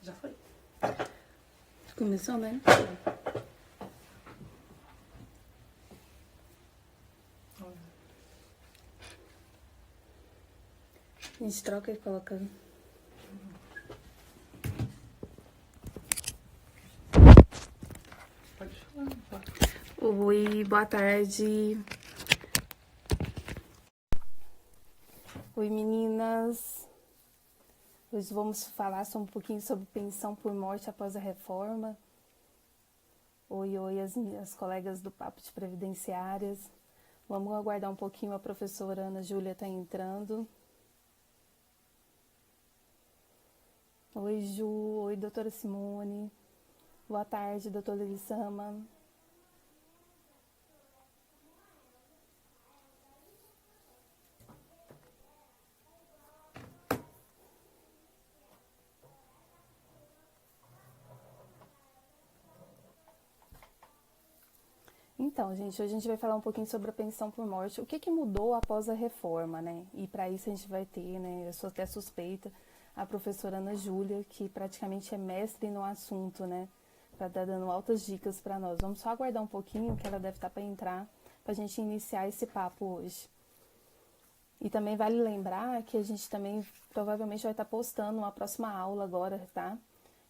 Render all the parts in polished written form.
Já foi. Começou, né? A gente troca e coloca. Pode falar. Pode. Oi, boa tarde. Oi, meninas. Hoje vamos falar um pouquinho sobre pensão por morte após a reforma. Oi, oi, as minhas colegas do Papo de Previdenciárias. Vamos aguardar um pouquinho, a professora Ana Júlia está entrando. Oi, Ju. Oi, doutora Simone. Boa tarde, doutora Elissama. Então, gente, hoje a gente vai falar um pouquinho sobre a pensão por morte. O que mudou após a reforma, né? E para isso a gente vai ter, né, eu sou até suspeita, a professora Ana Júlia, que praticamente é mestre no assunto, né? Para estar dando altas dicas para nós. Vamos só aguardar um pouquinho, que ela deve estar para entrar, para a gente iniciar esse papo hoje. E também vale lembrar que a gente também provavelmente vai estar postando uma próxima aula agora, tá?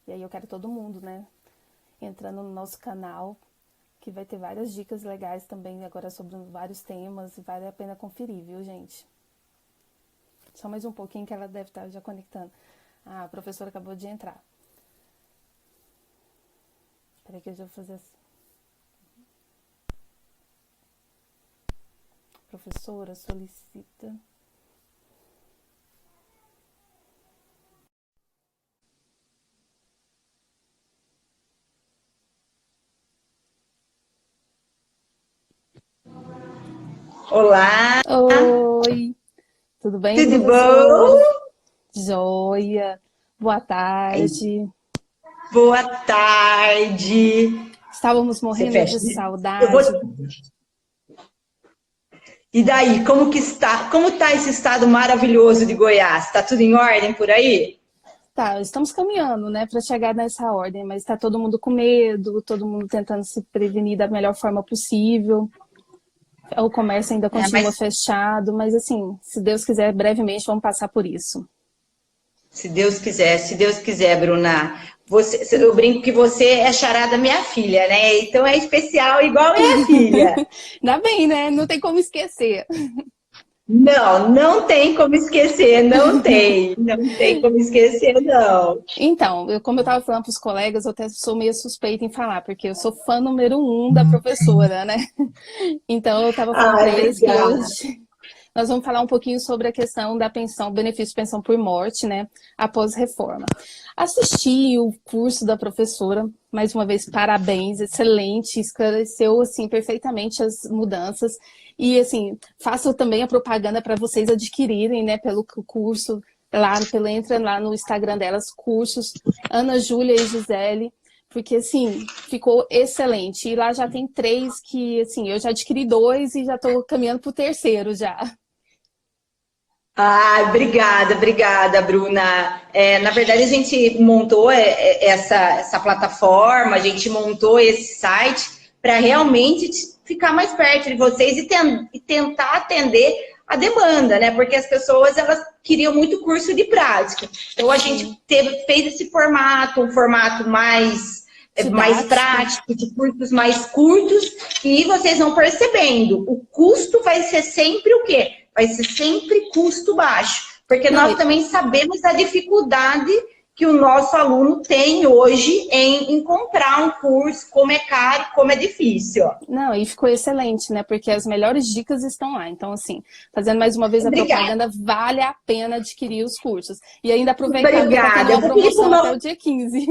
E aí eu quero todo mundo, né, entrando no nosso canal, que vai ter várias dicas legais também agora sobre vários temas, e vale a pena conferir, viu, gente? Só mais um pouquinho que ela deve estar já conectando. Ah, a professora acabou de entrar. Espera que eu já vou fazer assim. Professora, solicita. Olá, Oi, tudo bem, tudo professora? bom? Joia. Boa tarde. Boa tarde. Estávamos Você morrendo fecha. de Eu vou... saudade. E daí, como que está? Como está esse estado maravilhoso de Goiás? Está tudo em ordem por aí? Tá, estamos caminhando, né, para chegar nessa ordem, mas está todo mundo com medo, todo mundo tentando se prevenir da melhor forma possível. O comércio ainda continua Mas fechado, mas assim, se Deus quiser, brevemente vamos passar por isso. se Deus quiser, Bruna. Eu brinco que você é charada minha filha, né? Então é especial igual minha filha. Ainda bem, né? Não tem como esquecer. Não, não tem como esquecer, não tem. Não tem como esquecer, não. Então, como eu estava falando para os colegas, eu até sou meio suspeita em falar, porque eu sou fã número 1 da professora, né? Então, eu estava falando para Ai, eles que obrigada. hoje nós vamos falar um pouquinho sobre a questão da pensão, benefício de pensão por morte, né, após reforma. Assisti o curso da professora, mais uma vez, parabéns, excelente, esclareceu, assim, perfeitamente as mudanças. E, assim, faço também a propaganda para vocês adquirirem, né, pelo curso, entra lá no Instagram delas, cursos, Ana Júlia e Gisele, porque, assim, ficou excelente. E lá já tem 3 que, assim, eu já adquiri 2 e já estou caminhando para o terceiro já. Ah, obrigada, Bruna. Na verdade, a gente montou essa plataforma, a gente montou esse site para realmente ficar mais perto de vocês e tentar atender a demanda, né? Porque as pessoas elas queriam muito curso de prática. Então a gente fez esse formato, um formato mais Didático. prático, de cursos mais curtos, e vocês vão percebendo, o custo vai ser sempre o quê? Vai ser sempre custo baixo, porque Não, nós também sabemos a dificuldade que o nosso aluno tem hoje em comprar um curso, como é caro, como é difícil. não, e ficou excelente, né? Porque as melhores dicas estão lá. Então, assim, fazendo mais uma vez a Obrigada. propaganda, vale a pena adquirir os cursos. E ainda aproveitar que está tendo Obrigada. Eu uma vou pedir pro promoção até o nosso... dia 15.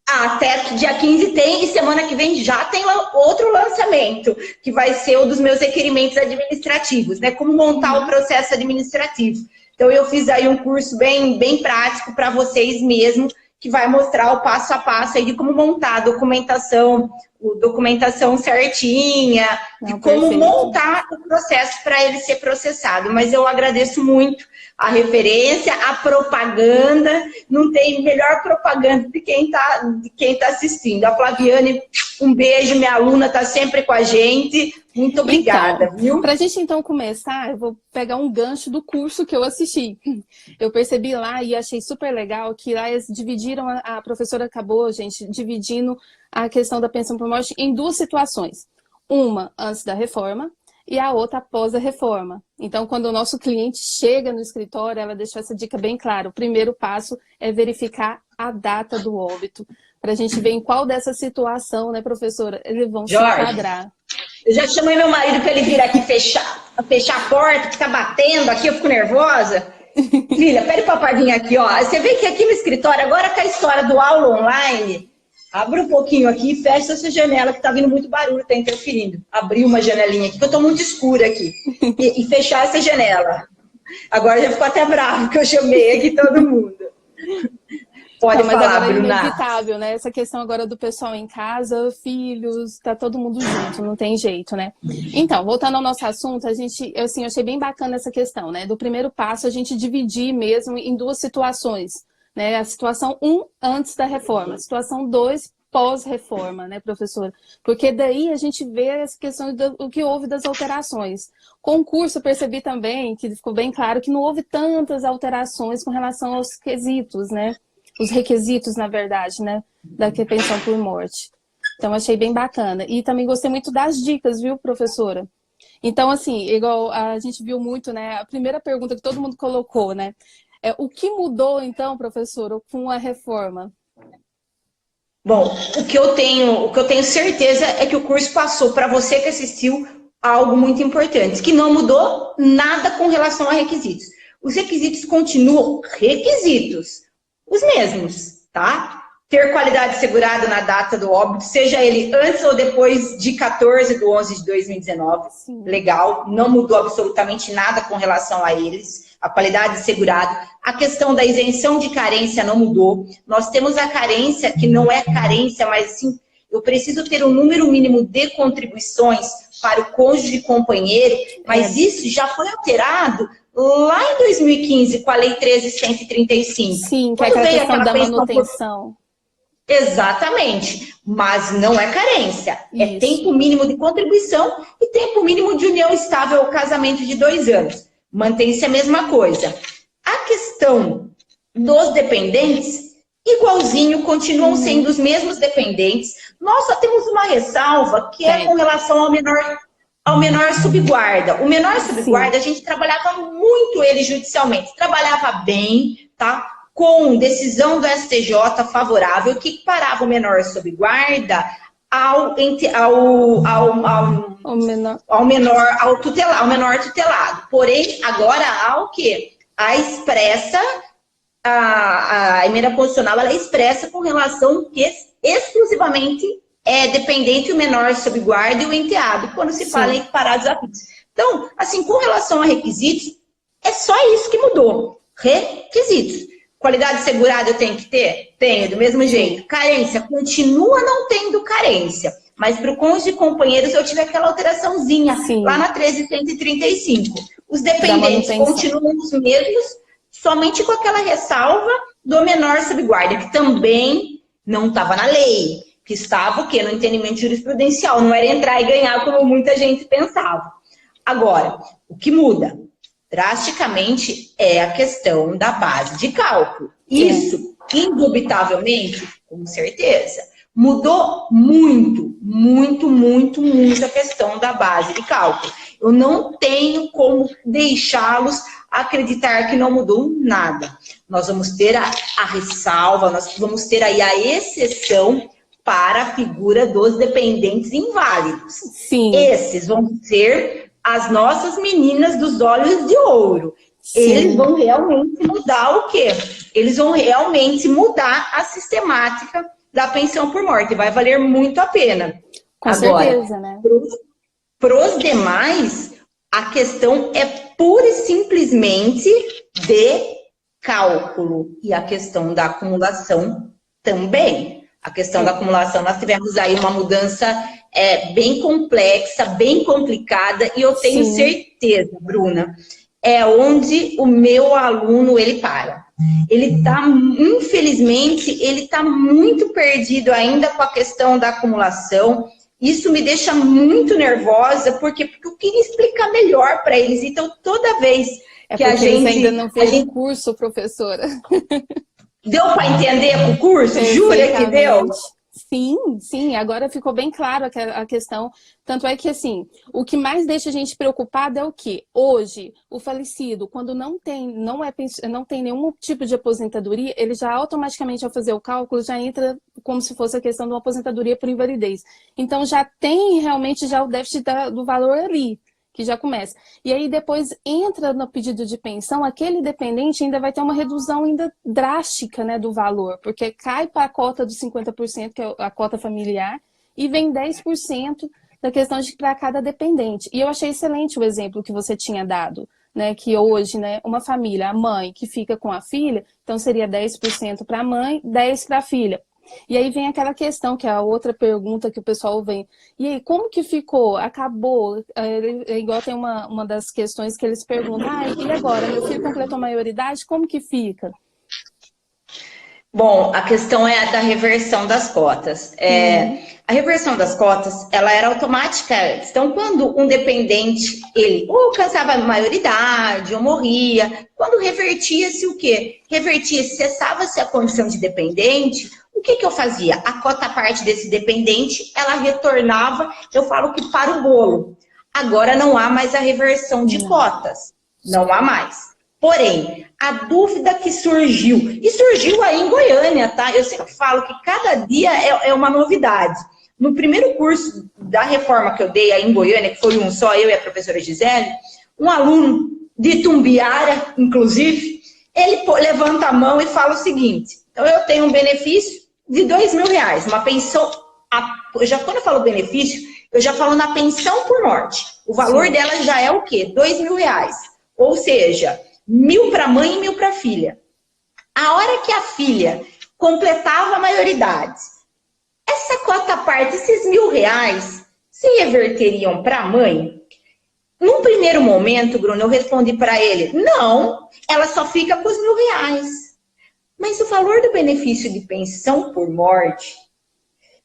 Até dia 15 tem, e semana que vem já tem outro lançamento, que vai ser um dos meus requerimentos administrativos, né? Como montar o processo administrativo. Então, eu fiz aí um curso bem prático para vocês mesmo, que vai mostrar o passo a passo aí de como montar a documentação certinha, de como montar o processo para ele ser processado. Mas eu agradeço muito a referência, a propaganda, não tem melhor propaganda de quem tá assistindo. A Flaviane, um beijo, minha aluna está sempre com a gente. Muito obrigada, então, viu? Para a gente então começar, eu vou pegar um gancho do curso que eu assisti. Eu percebi lá e achei super legal que lá eles dividiram, a professora acabou, gente, dividindo a questão da pensão por morte em duas situações. Uma antes da reforma e a outra após a reforma. Então, quando o nosso cliente chega no escritório, ela deixou essa dica bem clara. O primeiro passo é verificar a data do óbito, para a gente ver em qual dessa situação, né, professora, eles vão se enquadrar. Eu já chamei meu marido para ele vir aqui fechar a porta, que tá batendo aqui, eu fico nervosa. Filha, pede o papai vir aqui, ó. Você vê que aqui no escritório, agora com a história do aula online, abre um pouquinho aqui e fecha essa janela, que tá vindo muito barulho, tá interferindo. Abri uma janelinha aqui, que eu tô muito escura aqui. E fechar essa janela. Agora já ficou até bravo, que eu chamei aqui todo mundo. Pode mas falar, agora Bruna. É inevitável, né? Essa questão agora do pessoal em casa, filhos, tá todo mundo junto, não tem jeito, né? Então, voltando ao nosso assunto, eu achei bem bacana essa questão, né? Do primeiro passo, a gente dividir mesmo em duas situações, né? A situação 1 antes da reforma, a situação 2 pós-reforma, né, professora? Porque daí a gente vê essa questão do que houve das alterações. Com o curso, eu percebi também, que ficou bem claro, que não houve tantas alterações com relação aos quesitos, né? Os requisitos, na verdade, né, da pensão por morte. Então, achei bem bacana. E também gostei muito das dicas, viu, professora? Então, assim, igual a gente viu muito, né, a primeira pergunta que todo mundo colocou, né, o que mudou, então, professora, com a reforma? Bom, o que eu tenho certeza é que o curso passou para você que assistiu algo muito importante, que não mudou nada com relação a requisitos. Os requisitos continuam requisitos. Os mesmos, tá? Ter qualidade assegurada na data do óbito, seja ele antes ou depois de 14/11/2019. Sim. Legal, não mudou absolutamente nada com relação a eles. A qualidade assegurada. A questão da isenção de carência não mudou. Nós temos a carência, que não é carência, mas sim, eu preciso ter um número mínimo de contribuições para o cônjuge e companheiro, mas isso já foi alterado lá em 2015, com a Lei 13.135. Sim, que é aquela questão da manutenção. Exatamente, mas não é carência. Isso. É tempo mínimo de contribuição e tempo mínimo de união estável ou casamento de 2 anos. Mantém-se a mesma coisa. A questão dos dependentes, igualzinho, continuam sendo os mesmos dependentes. Nós só temos uma ressalva, que é com relação ao menor subguarda. O menor subguarda, a gente trabalhava muito ele judicialmente. Trabalhava bem, tá? Com decisão do STJ favorável, que parava o menor subguarda ao menor tutelado. Porém, agora há o quê? A expressa, a emenda constitucional, ela é expressa com relação que exclusivamente é dependente o menor subguarda e o enteado, quando se fala em equiparados a filhos. Então, assim, com relação a requisitos, é só isso que mudou. Requisitos. Qualidade assegurada eu tenho que ter? Tenho, do mesmo jeito. Carência, continua não tendo carência. Mas para o cônjuge e companheiros eu tive aquela alteraçãozinha, lá na 13.135. Os dependentes continuam os mesmos, somente com aquela ressalva do menor subguarda, que também não estava na lei, que estava o quê? No entendimento jurisprudencial, não era entrar e ganhar como muita gente pensava. Agora, o que muda drasticamente é a questão da base de cálculo. Isso, indubitavelmente, com certeza, mudou muito, muito, muito, muito a questão da base de cálculo. Eu não tenho como deixá-los acreditar que não mudou nada. Nós vamos ter a ressalva, nós vamos ter aí a exceção para a figura dos dependentes inválidos. Sim. Esses vão ser as nossas meninas dos olhos de ouro. Sim. Eles vão realmente mudar o quê? Eles vão realmente mudar a sistemática da pensão por morte. Vai valer muito a pena. Com certeza, né? Para os demais, a questão é pura e simplesmente de cálculo e a questão da acumulação também. A questão da acumulação, nós tivemos aí uma mudança bem complexa, bem complicada, e eu tenho certeza, Bruna, é onde o meu aluno, ele para. Ele tá, infelizmente, ele está muito perdido ainda com a questão da acumulação. Isso me deixa muito nervosa, porque eu queria explicar melhor para eles. Então, toda vez que a gente... Eles ainda não fez o curso, professora. Deu para entender o curso? Jura que deu? Sim, sim, agora ficou bem claro a questão. Tanto é que, assim, o que mais deixa a gente preocupada é o quê? Hoje, o falecido, quando não tem nenhum tipo de aposentadoria, ele já automaticamente, ao fazer o cálculo, já entra como se fosse a questão de uma aposentadoria por invalidez. Então, já tem realmente já o déficit do valor ali, que já começa. E aí depois entra no pedido de pensão, aquele dependente ainda vai ter uma redução ainda drástica, né, do valor, porque cai para a cota dos 50%, que é a cota familiar, e vem 10% da questão de para cada dependente. E eu achei excelente o exemplo que você tinha dado, né, que hoje, né, uma família, a mãe que fica com a filha, então seria 10% para a mãe, 10% para a filha. E aí vem aquela questão, que é a outra pergunta que o pessoal vem. E aí, como que ficou? Acabou? É igual tem uma das questões que eles perguntam. E agora? Meu filho completou a maioridade? Como que fica? Bom, a questão é a da reversão das cotas. A reversão das cotas, ela era automática. Então, quando um dependente, ele ou alcançava a maioridade, ou morria, quando revertia-se o quê? Revertia-se, cessava-se a condição de dependente. O que eu fazia? A cota parte desse dependente, ela retornava, eu falo que para o bolo. Agora não há mais a reversão de cotas. Não há mais. Porém, a dúvida que surgiu, e surgiu aí em Goiânia, tá? Eu sempre falo que cada dia é uma novidade. No primeiro curso da reforma que eu dei aí em Goiânia, que foi um só, eu e a professora Gisele, um aluno de Tumbiara, inclusive, ele levanta a mão e fala o seguinte: então eu tenho um benefício de R$2.000, uma pensão, quando eu falo benefício, eu já falo na pensão por morte. O valor dela já é o quê? R$2.000. Ou seja, 1.000 para a mãe e 1.000 para a filha. A hora que a filha completava a maioridade, essa cota parte, esses R$1.000, se reverteriam para a mãe? Num primeiro momento, Bruno, eu respondi para ele, não, ela só fica com os R$1.000. Mas o valor do benefício de pensão por morte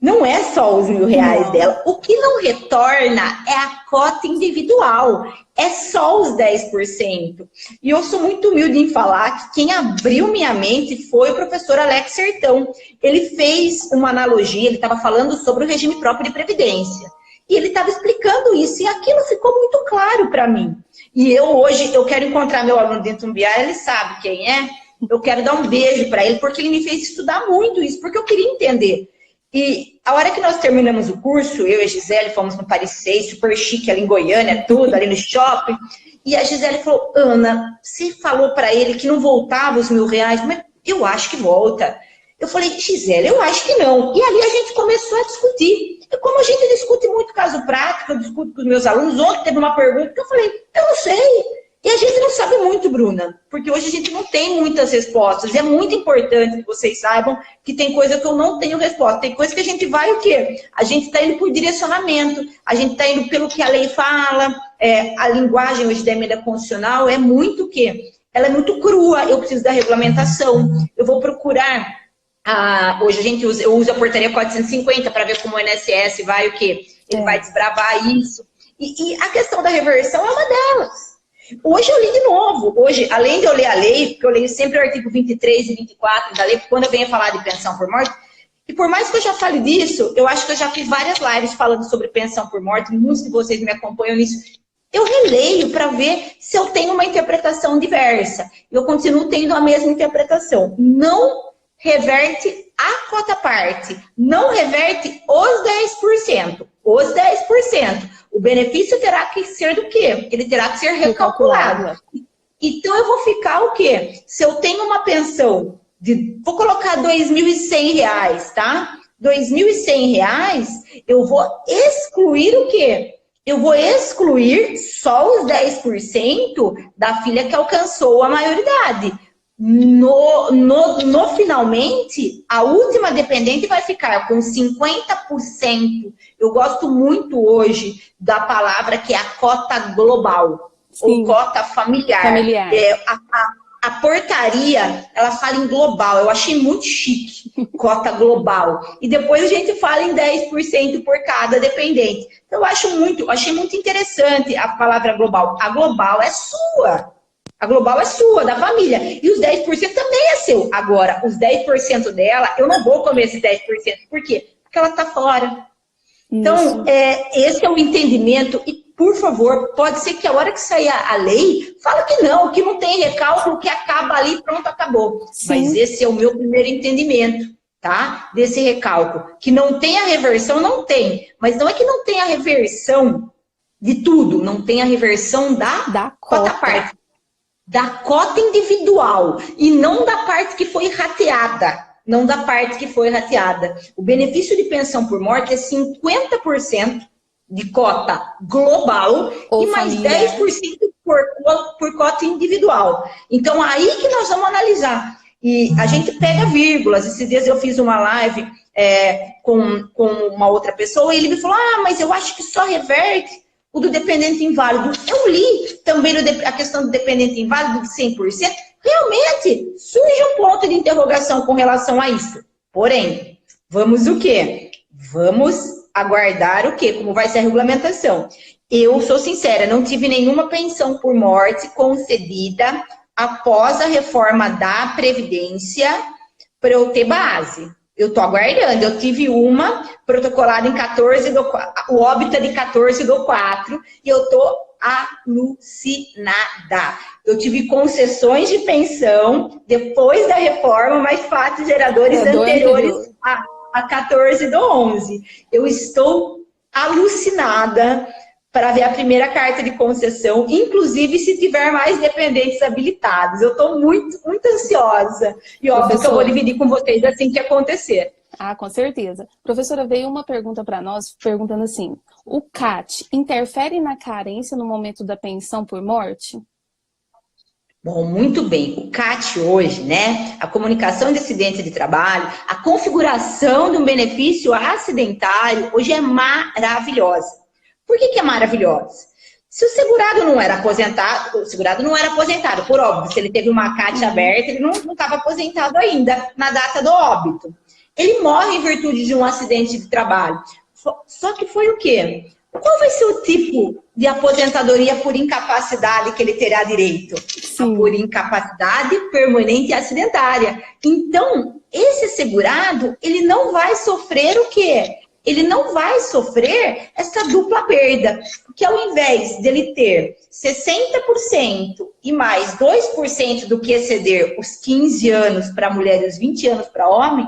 não é só os R$1.000 dela. O que não retorna é a cota individual. É só os 10%. E eu sou muito humilde em falar que quem abriu minha mente foi o professor Alex Sertão. Ele fez uma analogia, ele estava falando sobre o regime próprio de previdência. E ele estava explicando isso, e aquilo ficou muito claro para mim. E hoje, eu quero encontrar meu aluno dentro do BIA, ele sabe quem é. Eu quero dar um beijo para ele, porque ele me fez estudar muito isso, porque eu queria entender. E a hora que nós terminamos o curso, eu e a Gisele fomos no Paris 6, super chique ali em Goiânia, tudo, ali no shopping. E a Gisele falou, Ana, você falou para ele que não voltava os R$1.000, mas eu acho que volta. Eu falei, Gisele, eu acho que não. E ali a gente começou a discutir. E como a gente discute muito caso prático, eu discuto com os meus alunos, ontem teve uma pergunta que eu falei, eu não sei. E a gente não sabe muito, Bruna, porque hoje a gente não tem muitas respostas. E é muito importante que vocês saibam que tem coisa que eu não tenho resposta. Tem coisa que a gente vai o quê? A gente está indo por direcionamento, a gente está indo pelo que a lei fala, a linguagem hoje da emenda constitucional é muito o quê? Ela é muito crua, eu preciso da regulamentação, eu vou procurar... hoje eu uso a portaria 450 para ver como o INSS vai o quê? Ele vai desbravar isso. E a questão da reversão é uma delas. Hoje eu li de novo. Hoje, além de eu ler a lei, porque eu leio sempre o artigo 23 e 24 da lei, quando eu venho falar de pensão por morte, e por mais que eu já fale disso, eu acho que eu já fiz várias lives falando sobre pensão por morte, muitos de vocês me acompanham nisso. Eu releio para ver se eu tenho uma interpretação diversa. Eu continuo tendo a mesma interpretação. Não reverte a cota parte, não reverte os 10%. Os 10%. O benefício terá que ser do quê? Ele terá que ser recalculado. Então eu vou ficar o quê? Se eu tenho uma pensão de, vou colocar R$2.100, tá? R$2.100, eu vou excluir o quê? Eu vou excluir só os 10% da filha que alcançou a maioridade. no finalmente, a última dependente vai ficar com 50%. Eu gosto muito hoje da palavra que é a cota global. Sim. Ou cota familiar. A portaria, ela fala em global. Eu achei muito chique, cota global. E depois a gente fala em 10% por cada dependente. Então, eu achei muito interessante a palavra global. A global é sua. A global é sua, da família. E os 10% também é seu. Agora, os 10% dela, eu não vou comer esses 10%. Por quê? Porque ela está fora. Isso. Então, esse é o entendimento. E, por favor, pode ser que a hora que sair a lei, fala que não tem recálculo, que acaba ali, pronto, acabou. Sim. Mas esse é o meu primeiro entendimento, tá? Desse recálculo. Que não tem a reversão, não tem. Mas não é que não tem a reversão de tudo. Não tem a reversão da cota parte. Da cota individual e não da parte que foi rateada. Não da parte que foi rateada. O benefício de pensão por morte é 50% de cota global ou e mais família. 10% por cota individual. Então, aí que nós vamos analisar. E a gente pega vírgulas. Esses dias eu fiz uma live com uma outra pessoa e ele me falou, mas eu acho que só reverte o do dependente inválido. Eu li também a questão do dependente inválido de 100%. Realmente, surge um ponto de interrogação com relação a isso. Porém, vamos o quê? Vamos aguardar o quê? Como vai ser a regulamentação. Eu sou sincera, não tive nenhuma pensão por morte concedida após a reforma da Previdência para eu ter base. Eu estou aguardando. Eu tive uma protocolada em 14/4, o óbito é de 14/4, e eu estou alucinada. Eu tive concessões de pensão depois da reforma, mas fatos geradores anteriores a 14/11. Eu estou alucinada para ver a primeira carta de concessão, inclusive se tiver mais dependentes habilitados. Eu estou muito, muito ansiosa. E óbvio que eu vou dividir com vocês assim que acontecer. Com certeza. Professora, veio uma pergunta para nós, perguntando assim, o CAT interfere na carência no momento da pensão por morte? Bom, muito bem. O CAT hoje, né, a comunicação de acidente de trabalho, a configuração de um benefício acidentário, hoje é maravilhosa. Por que é maravilhosa? Se o segurado não era aposentado, por óbvio, se ele teve uma CAT aberta, ele não estava aposentado ainda na data do óbito. Ele morre em virtude de um acidente de trabalho. Só que foi o quê? Qual vai ser o tipo de aposentadoria por incapacidade que ele terá direito? Por incapacidade permanente e acidentária. Então, esse segurado, ele não vai sofrer o quê? Ele não vai sofrer essa dupla perda. Porque ao invés dele ter 60% e mais 2% do que exceder os 15 anos para mulher e os 20 anos para homem,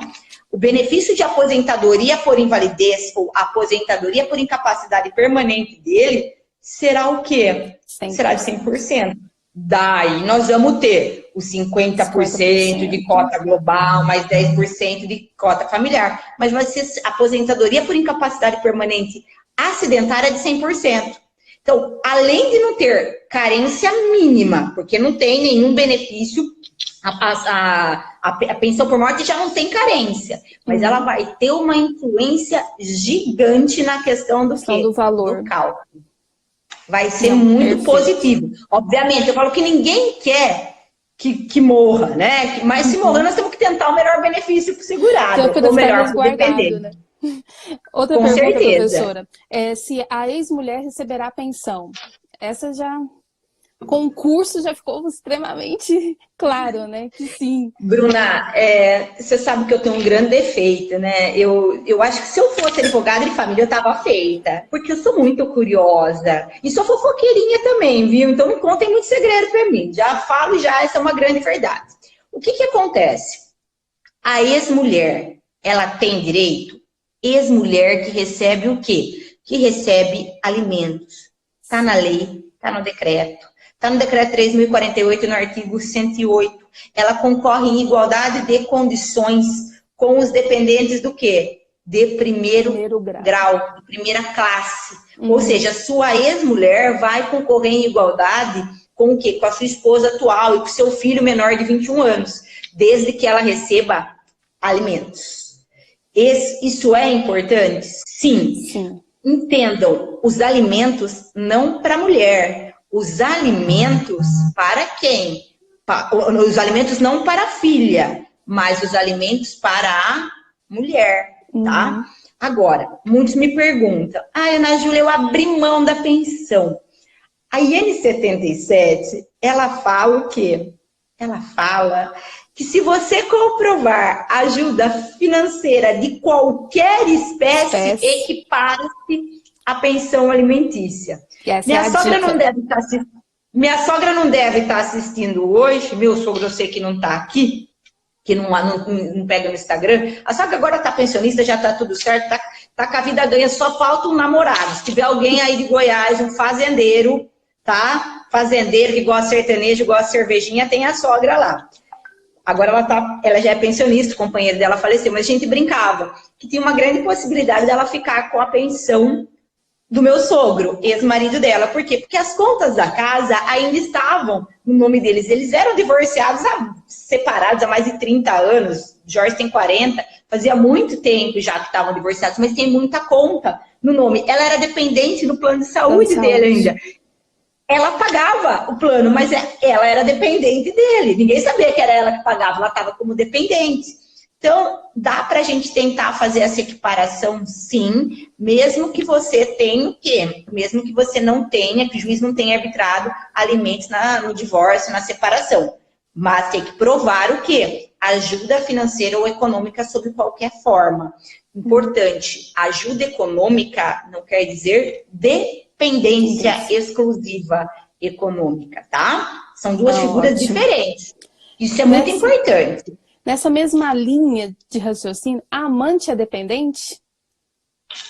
o benefício de aposentadoria por invalidez ou aposentadoria por incapacidade permanente dele será o quê? 100%. Será de 100%. Daí nós vamos ter os 50% de cota global, mais 10% de cota familiar. Mas vai ser aposentadoria por incapacidade permanente acidentária de 100%. Então, além de não ter carência mínima, porque não tem nenhum benefício, a pensão por morte já não tem carência, mas ela vai ter uma influência gigante na questão do valor. Do cálculo. Vai ser muito positivo. Obviamente, eu falo que ninguém quer que morra, né? Mas se morrer, nós temos que tentar o melhor benefício para o segurado, ou melhor para o dependente. Né? Outra pergunta, certeza. Professora, se a ex-mulher receberá pensão. Essa já... concurso já ficou extremamente claro, né? Que sim. Bruna, você sabe que eu tenho um grande defeito, né? Eu acho que se eu fosse advogada de família, eu estava feita. Porque eu sou muito curiosa. E sou fofoqueirinha também, viu? Então não contem muito segredo para mim. Já falo, essa é uma grande verdade. O que acontece? A ex-mulher, ela tem direito? Ex-mulher que recebe o quê? Que recebe alimentos. Está na lei, está no decreto. Está no decreto 3.048, no artigo 108. Ela concorre em igualdade de condições com os dependentes do quê? De primeiro grau, de primeira classe. Ou seja, sua ex-mulher vai concorrer em igualdade com o quê? Com a sua esposa atual e com seu filho menor de 21 anos, desde que ela receba alimentos. Isso é importante? Sim. Sim. Entendam, os alimentos não para a mulher, os alimentos para quem? Os alimentos não para a filha, mas os alimentos para a mulher, tá? Agora, muitos me perguntam, Ana Júlia, eu abri mão da pensão. A IN77, ela fala o quê? Ela fala que se você comprovar ajuda financeira de qualquer espécie, equipara-se à pensão alimentícia. Minha sogra não deve estar assistindo hoje, meu sogro eu sei que não está aqui, que não pega no Instagram. A sogra agora está pensionista, já está tudo certo, tá com a vida ganha, só falta um namorado. Se tiver alguém aí de Goiás, um fazendeiro, tá? Fazendeiro que gosta de sertanejo, gosta de cervejinha, tem a sogra lá. Agora ela já é pensionista, o companheiro dela faleceu, mas a gente brincava que tinha uma grande possibilidade dela ficar com a pensão do meu sogro, ex-marido dela. Por quê? Porque as contas da casa ainda estavam no nome deles. Eles eram divorciados, separados há mais de 30 anos. Jorge tem 40, fazia muito tempo já que estavam divorciados, mas tem muita conta no nome. Ela era dependente do plano de saúde dele ainda. Ela pagava o plano, mas ela era dependente dele. Ninguém sabia que era ela que pagava, ela estava como dependente. Então, dá para a gente tentar fazer essa equiparação, sim, mesmo que você tenha o quê? Mesmo que você não tenha, que o juiz não tenha arbitrado alimentos no divórcio, na separação. Mas tem que provar o quê? Ajuda financeira ou econômica sob qualquer forma. Importante, ajuda econômica não quer dizer dependência exclusiva econômica, tá? São duas figuras diferentes. Isso é muito importante. Nessa mesma linha de raciocínio, a amante é dependente?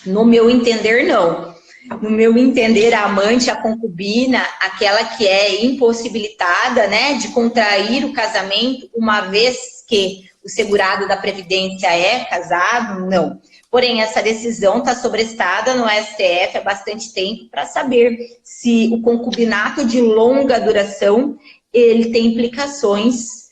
No meu entender, não. No meu entender, a amante, a concubina, aquela que é impossibilitada, né, de contrair o casamento, uma vez que o segurado da Previdência é casado, não. Porém, essa decisão está sobrestada no STF há bastante tempo para saber se o concubinato de longa duração ele tem implicações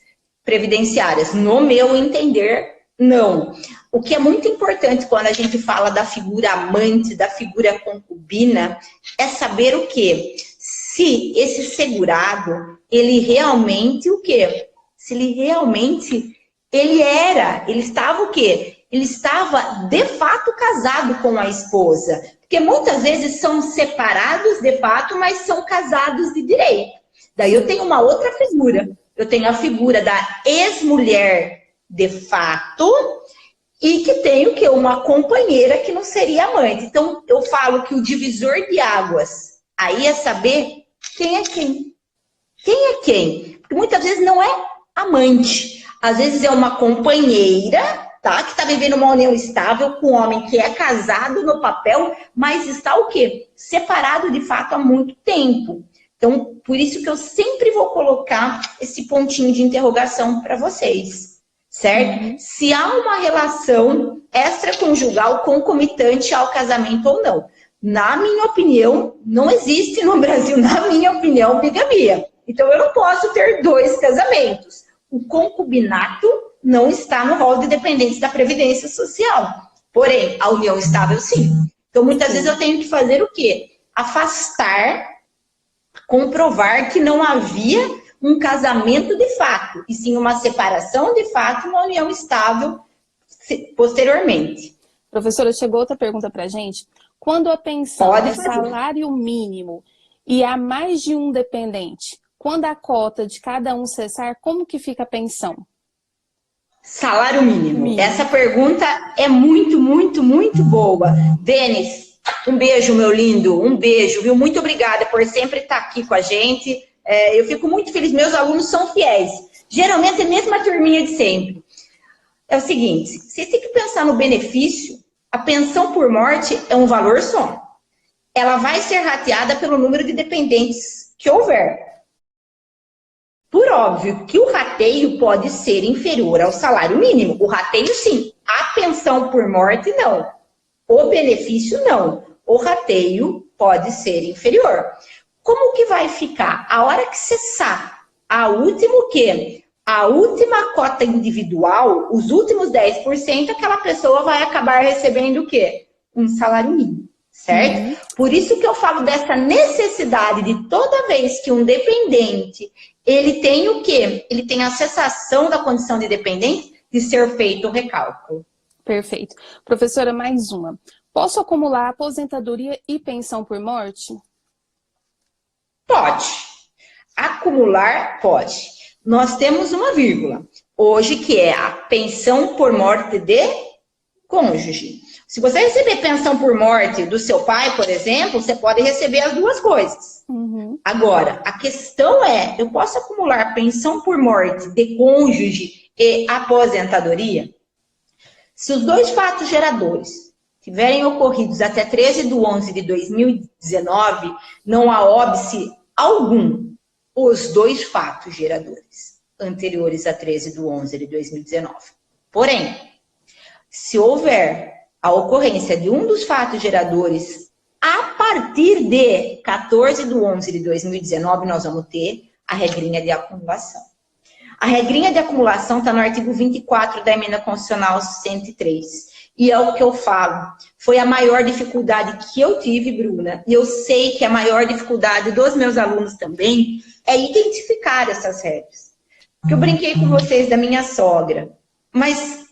previdenciárias. No meu entender, não. O que é muito importante quando a gente fala da figura amante, da figura concubina, é saber o quê? Se esse segurado, ele realmente o quê? Se ele realmente, ele estava o quê? Ele estava, de fato, casado com a esposa. Porque muitas vezes são separados de fato, mas são casados de direito. Daí eu tenho uma outra figura. Eu tenho a figura da ex-mulher de fato e que tem o quê? Uma companheira que não seria amante. Então, eu falo que o divisor de águas aí é saber quem é quem. Quem é quem? Porque muitas vezes não é amante. Às vezes é uma companheira, tá? Que está vivendo uma união estável com um homem que é casado no papel, mas está o quê? Separado de fato há muito tempo. Então, por isso que eu sempre vou colocar esse pontinho de interrogação para vocês, certo? Se há uma relação extraconjugal concomitante ao casamento ou não. Na minha opinião, não existe no Brasil, na minha opinião, bigamia. Então, eu não posso ter 2 casamentos. O concubinato não está no rol de dependentes da Previdência Social. Porém, a união estável, sim. Então, muitas vezes eu tenho que fazer o quê? Afastar, comprovar que não havia um casamento de fato, e sim uma separação de fato, uma união estável posteriormente. Professora, chegou outra pergunta para a gente. Quando a pensão é salário mínimo e há mais de um dependente, quando a cota de cada um cessar, como que fica a pensão? Salário mínimo. Essa pergunta é muito, muito, muito boa. Denis, um beijo, meu lindo, um beijo, viu? Muito obrigada por sempre estar aqui com a gente. Eu fico muito feliz, meus alunos são fiéis. Geralmente é a mesma turminha de sempre. É o seguinte, vocês têm que pensar no benefício. A pensão por morte é um valor só. Ela vai ser rateada pelo número de dependentes que houver. Por óbvio que o rateio pode ser inferior ao salário mínimo. O rateio, sim. A pensão por morte, não. O benefício, não. O rateio pode ser inferior. Como que vai ficar? A hora que cessar a última o quê? A última cota individual, os últimos 10%, aquela pessoa vai acabar recebendo o quê? Um salário mínimo, certo? Por isso que eu falo dessa necessidade de toda vez que um dependente, ele tem o quê? Ele tem a cessação da condição de dependente, de ser feito o recálculo. Perfeito. Professora, mais uma. Posso acumular aposentadoria e pensão por morte? Pode. Acumular, pode. Nós temos uma vírgula, hoje, que é a pensão por morte de cônjuge. Se você receber pensão por morte do seu pai, por exemplo, você pode receber as duas coisas. Agora, a questão é, eu posso acumular pensão por morte de cônjuge e aposentadoria? Se os dois fatos geradores tiverem ocorridos até 13/11/2019, não há óbice algum. Os dois fatos geradores anteriores a 13/11/2019. Porém, se houver a ocorrência de um dos fatos geradores a partir de 14/11/2019, nós vamos ter a regrinha de acumulação. A regrinha de acumulação está no artigo 24 da Emenda Constitucional 103. E é o que eu falo. Foi a maior dificuldade que eu tive, Bruna, e eu sei que a maior dificuldade dos meus alunos também é identificar essas regras. Porque eu brinquei com vocês da minha sogra, mas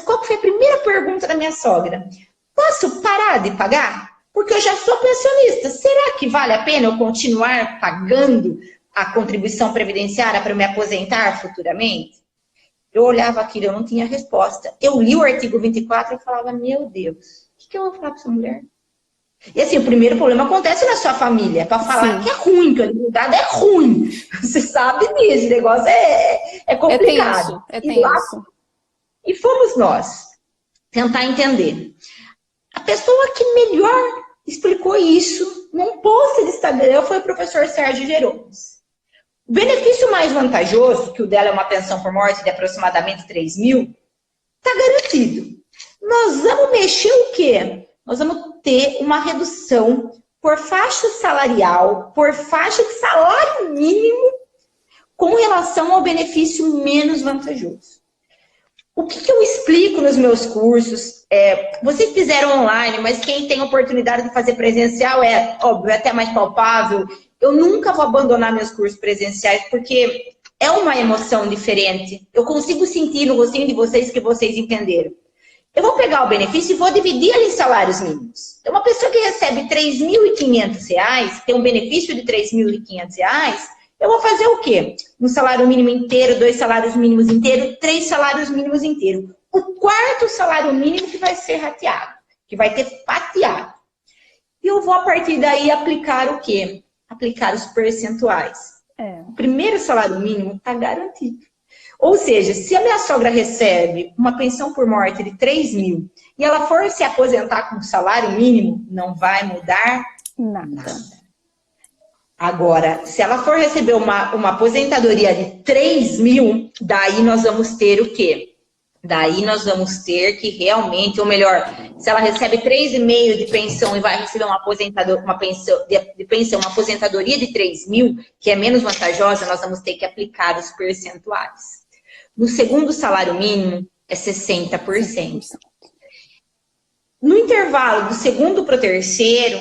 qual foi a primeira pergunta da minha sogra? Posso parar de pagar? Porque eu já sou pensionista. Será que vale a pena eu continuar pagando a contribuição previdenciária para me aposentar futuramente? Eu olhava aquilo, eu não tinha resposta. Eu li o artigo 24 e falava, meu Deus, o que eu vou falar para essa mulher? E assim, o primeiro problema acontece na sua família, para falar que é ruim, que o advogado é ruim. Você sabe disso, o negócio é complicado. É tenso. E fomos nós tentar entender. A pessoa que melhor explicou isso num post de Instagram foi o professor Sérgio Gerones. O benefício mais vantajoso, que o dela é uma pensão por morte de aproximadamente 3 mil, está garantido. Nós vamos mexer o quê? Nós vamos ter uma redução por faixa salarial, por faixa de salário mínimo, com relação ao benefício menos vantajoso. O que eu explico nos meus cursos? Vocês fizeram online, mas quem tem oportunidade de fazer presencial óbvio, é até mais palpável. Eu nunca vou abandonar meus cursos presenciais, porque é uma emoção diferente. Eu consigo sentir no rostinho de vocês que vocês entenderam. Eu vou pegar o benefício e vou dividir ele em salários mínimos. Então, uma pessoa que recebe R$ 3.500, tem um benefício de R$ 3.500, eu vou fazer o quê? Um salário mínimo inteiro, 2 salários mínimos inteiros, 3 salários mínimos inteiros. O quarto salário mínimo que vai ser rateado, que vai ter fatiado. E eu vou, a partir daí, aplicar o quê? Aplicar os percentuais. O primeiro salário mínimo está garantido. Ou seja, se a minha sogra recebe uma pensão por morte de 3 mil e ela for se aposentar com salário mínimo, não vai mudar nada. Agora, se ela for receber uma aposentadoria de 3 mil, daí nós vamos ter o quê? Daí nós vamos ter que realmente, ou melhor, se ela recebe 3,5 de pensão e vai receber uma aposentadoria de 3 mil, que é menos vantajosa, nós vamos ter que aplicar os percentuais. No segundo salário mínimo, é 60%. No intervalo do segundo para o terceiro,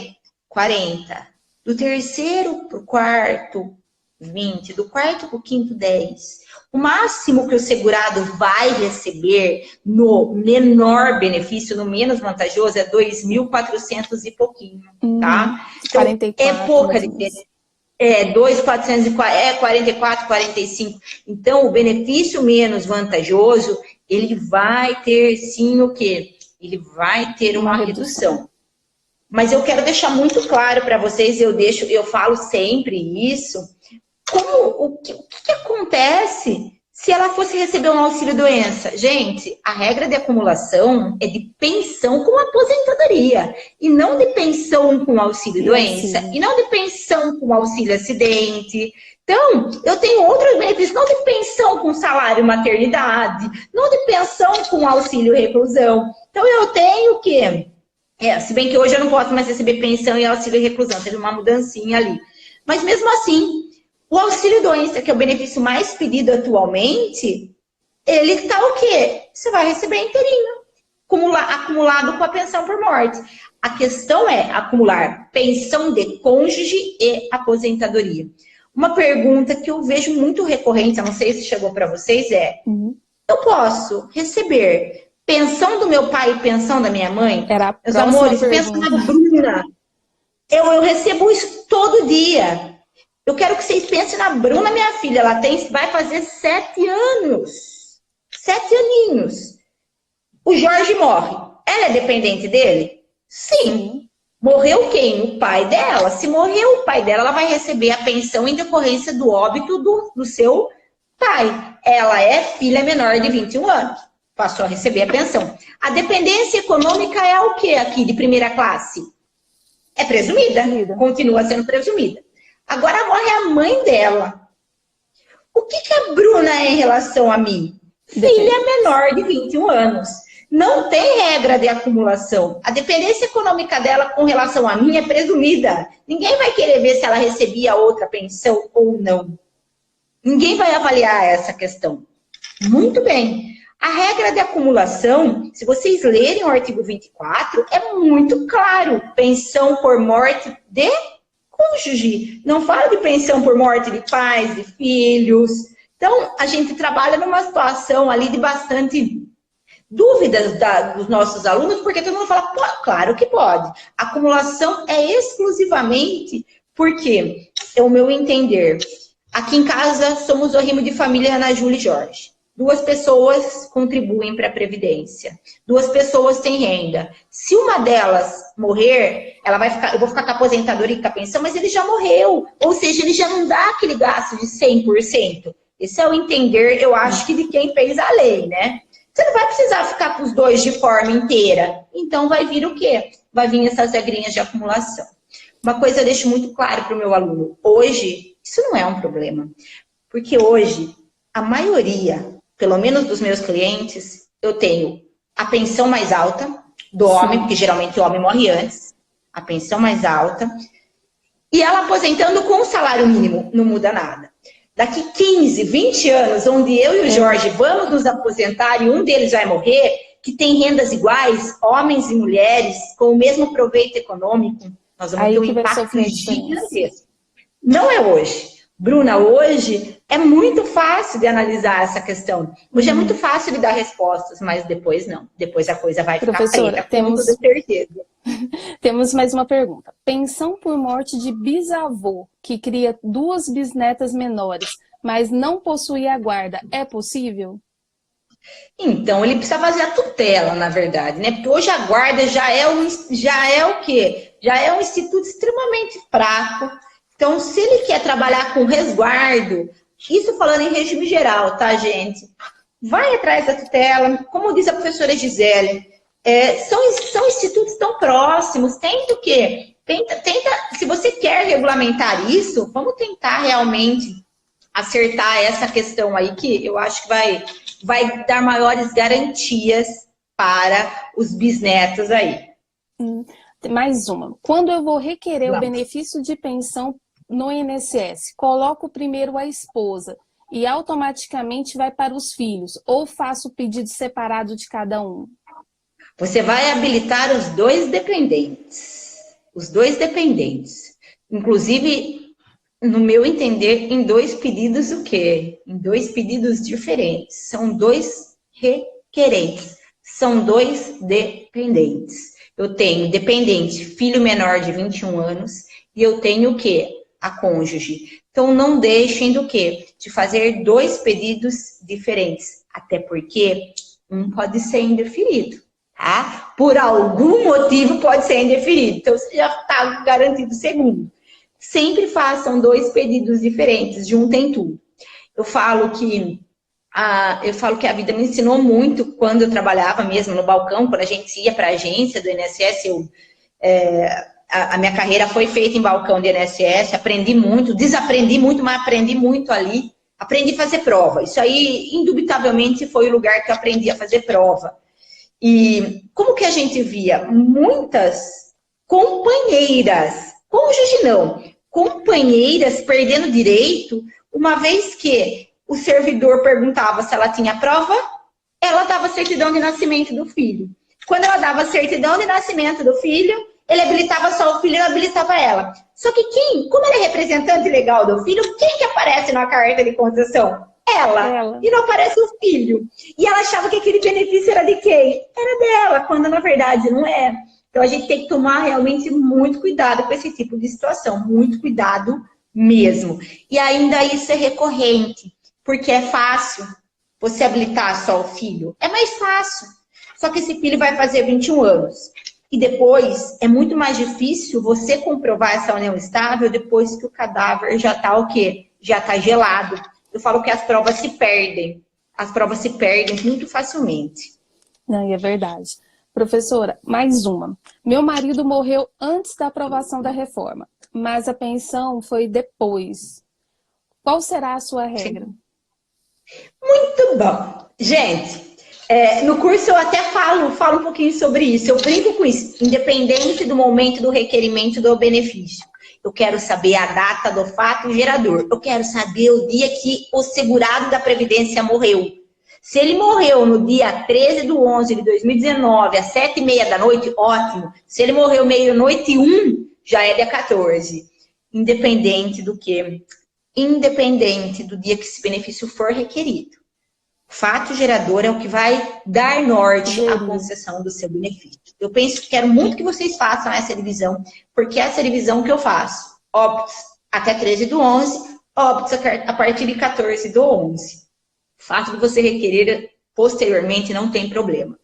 40%. Do terceiro para o quarto, 20%. Do quarto para o quinto, 10%. O máximo que o segurado vai receber no menor benefício, no menos vantajoso, é 2.400 e pouquinho, tá? Então, 44, é pouca diferença. 44, 45. Então, o benefício menos vantajoso, ele vai ter, sim, o quê? Ele vai ter uma redução. Mas eu quero deixar muito claro para vocês, eu falo sempre isso, o que acontece se ela fosse receber um auxílio-doença? Gente, a regra de acumulação é de pensão com aposentadoria, e não de pensão com auxílio-doença, e não de pensão com auxílio-acidente. Então, eu tenho outros benefícios, não de pensão com salário maternidade, não de pensão com auxílio-reclusão. Então, eu tenho o quê? Se bem que hoje eu não posso mais receber pensão e auxílio-reclusão, teve uma mudancinha ali. Mas mesmo assim, o auxílio-doença, que é o benefício mais pedido atualmente, ele tá o quê? Você vai receber inteirinho, acumulado com a pensão por morte. A questão é acumular pensão de cônjuge e aposentadoria. Uma pergunta que eu vejo muito recorrente, eu não sei se chegou para vocês, eu posso receber pensão do meu pai e pensão da minha mãe? Meus amores, pensa na Bruna. Eu recebo isso todo dia. Eu quero que vocês pensem na Bruna, minha filha. Ela vai fazer 7 anos. 7 aninhos. O Jorge morre. Ela é dependente dele? Sim. Morreu quem? O pai dela. Se morreu o pai dela, ela vai receber a pensão em decorrência do óbito do seu pai. Ela é filha menor de 21 anos. Passou a receber a pensão. A dependência econômica é o que aqui de primeira classe? É presumida. Continua sendo presumida. Agora morre a mãe dela. O que a Bruna é em relação a mim? Filha menor de 21 anos. Não tem regra de acumulação. A dependência econômica dela com relação a mim é presumida. Ninguém vai querer ver se ela recebia outra pensão ou não. Ninguém vai avaliar essa questão. Muito bem. A regra de acumulação, se vocês lerem o artigo 24, é muito claro. Pensão por morte de cônjuge. Não fala de pensão por morte de pais, de filhos. Então, a gente trabalha numa situação ali de bastante dúvidas dos nossos alunos, porque todo mundo fala, claro que pode. A acumulação é exclusivamente porque, é o meu entender, aqui em casa somos o arrimo de família Ana Júlia e Jorge. 2 pessoas contribuem para a Previdência. 2 pessoas têm renda. Se uma delas morrer, eu vou ficar com a aposentadoria e com a pensão, mas ele já morreu. Ou seja, ele já não dá aquele gasto de 100%. Esse é o entender, eu acho, que de quem fez a lei, né? Você não vai precisar ficar com os 2 de forma inteira. Então, vai vir o quê? Vai vir essas regrinhas de acumulação. Uma coisa eu deixo muito claro para o meu aluno. Hoje, isso não é um problema. Porque hoje, a maioria, pelo menos dos meus clientes, eu tenho a pensão mais alta do homem, porque geralmente o homem morre antes. A pensão mais alta. E ela aposentando com o salário mínimo, não muda nada. Daqui 15, 20 anos, onde eu e o Jorge vamos nos aposentar e um deles vai morrer, que tem rendas iguais, homens e mulheres, com o mesmo proveito econômico, nós vamos ter um impacto gigantesco. Não é hoje. Bruna, hoje é muito fácil de analisar essa questão. Hoje é muito fácil de dar respostas, mas depois não. Depois a coisa vai ficar Professora, preta, com toda certeza. Temos mais uma pergunta. Pensão por morte de bisavô, que cria 2 bisnetas menores, mas não possui a guarda, é possível? Então, ele precisa fazer a tutela, na verdade, né? Porque hoje a guarda já é o quê? Já é um instituto extremamente fraco. Então, se ele quer trabalhar com resguardo, isso falando em regime geral, tá, gente? Vai atrás da tutela, como diz a professora Gisele, são institutos tão próximos, tenta o quê? Tenta, se você quer regulamentar isso, vamos tentar realmente acertar essa questão aí, que eu acho que vai dar maiores garantias para os bisnetos aí. Mais uma. Quando eu vou requerer o benefício de pensão no INSS, coloco primeiro a esposa e automaticamente vai para os filhos, ou faço o pedido separado de cada um? Você vai habilitar os 2 dependentes. Os 2 dependentes. Inclusive, no meu entender, em 2 pedidos o quê? Em 2 pedidos diferentes. São 2 requerentes. São 2 dependentes. Eu tenho dependente, filho menor de 21 anos, e eu tenho o quê? A cônjuge. Então, não deixem do quê? De fazer 2 pedidos diferentes. Até porque um pode ser indeferido. Tá? Por algum motivo pode ser indeferido. Então, você já está garantido o segundo. Sempre façam 2 pedidos diferentes, juntem tudo. Eu falo que a vida me ensinou muito quando eu trabalhava mesmo no balcão, quando a gente ia para a agência do INSS. A minha carreira foi feita em balcão de INSS, aprendi muito, desaprendi muito, mas aprendi muito ali. Aprendi a fazer prova. Isso aí, indubitavelmente, foi o lugar que eu aprendi a fazer prova. E como que a gente via? Muitas companheiras, cônjuge não, companheiras perdendo direito, uma vez que o servidor perguntava se ela tinha prova, ela dava certidão de nascimento do filho. Quando ela dava certidão de nascimento do filho, ele habilitava só o filho e não habilitava ela. Só que como ela é representante legal do filho, quem que aparece na carta de concessão? Ela. E não aparece o filho. E ela achava que aquele benefício era de quem? Era dela, quando na verdade não é. Então a gente tem que tomar realmente muito cuidado com esse tipo de situação. Muito cuidado mesmo. E ainda isso é recorrente, porque é fácil você habilitar só o filho. É mais fácil. Só que esse filho vai fazer 21 anos. E depois é muito mais difícil você comprovar essa união estável depois que o cadáver já está o quê? Já está gelado. Eu falo que as provas se perdem. As provas se perdem muito facilmente. Não, é verdade. Professora, mais uma. Meu marido morreu antes da aprovação da reforma, mas a pensão foi depois. Qual será a sua regra? Muito bom. Gente, no curso eu até falo um pouquinho sobre isso. Eu brinco com isso. Independente do momento do requerimento do benefício. Eu quero saber a data do fato gerador. Eu quero saber o dia que o segurado da Previdência morreu. Se ele morreu no dia 13/11 de 2019, às 7h30 da noite, ótimo. Se ele morreu meia-noite e 1, já é dia 14. Independente do quê? Independente do dia que esse benefício for requerido. Fato gerador é o que vai dar norte à concessão do seu benefício. Eu quero muito que vocês façam essa divisão, porque é essa divisão que eu faço. Óbitos até 13/11, óbitos a partir de 14/11. Fato de você requerer posteriormente não tem problema.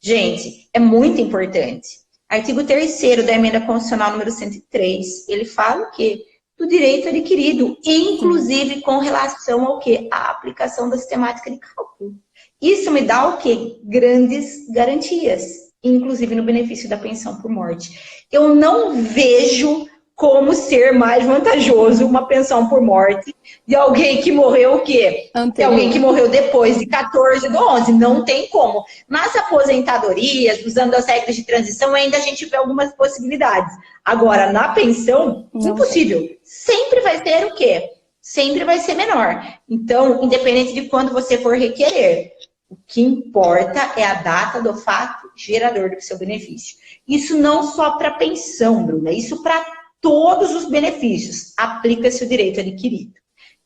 Gente, é muito importante. Artigo 3º da Emenda Constitucional número 103, ele fala o quê? Do direito adquirido, inclusive com relação ao quê? À aplicação da sistemática de cálculo. Isso me dá o quê? Grandes garantias, inclusive no benefício da pensão por morte. Eu não vejo como ser mais vantajoso uma pensão por morte de alguém que morreu o quê? De alguém que morreu depois de 14/11. Não tem como. Nas aposentadorias, usando as regras de transição, ainda a gente vê algumas possibilidades. Agora, na pensão, impossível. Sempre vai ter o quê? Sempre vai ser menor. Então, independente de quando você for requerer, o que importa é a data do fato gerador do seu benefício. Isso não só para pensão, Bruna, isso para todos os benefícios. Aplica-se o direito adquirido.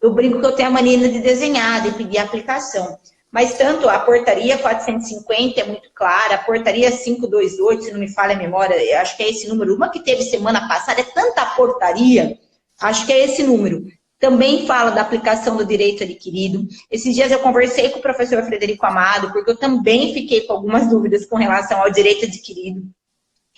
Eu brinco que eu tenho a mania de desenhar, de pedir a aplicação. Mas tanto a portaria 450 é muito clara, a portaria 528, se não me falha a memória, acho que é esse número. Uma que teve semana passada, é tanta portaria, acho que é esse número. Também fala da aplicação do direito adquirido. Esses dias eu conversei com o professor Frederico Amado, porque eu também fiquei com algumas dúvidas com relação ao direito adquirido.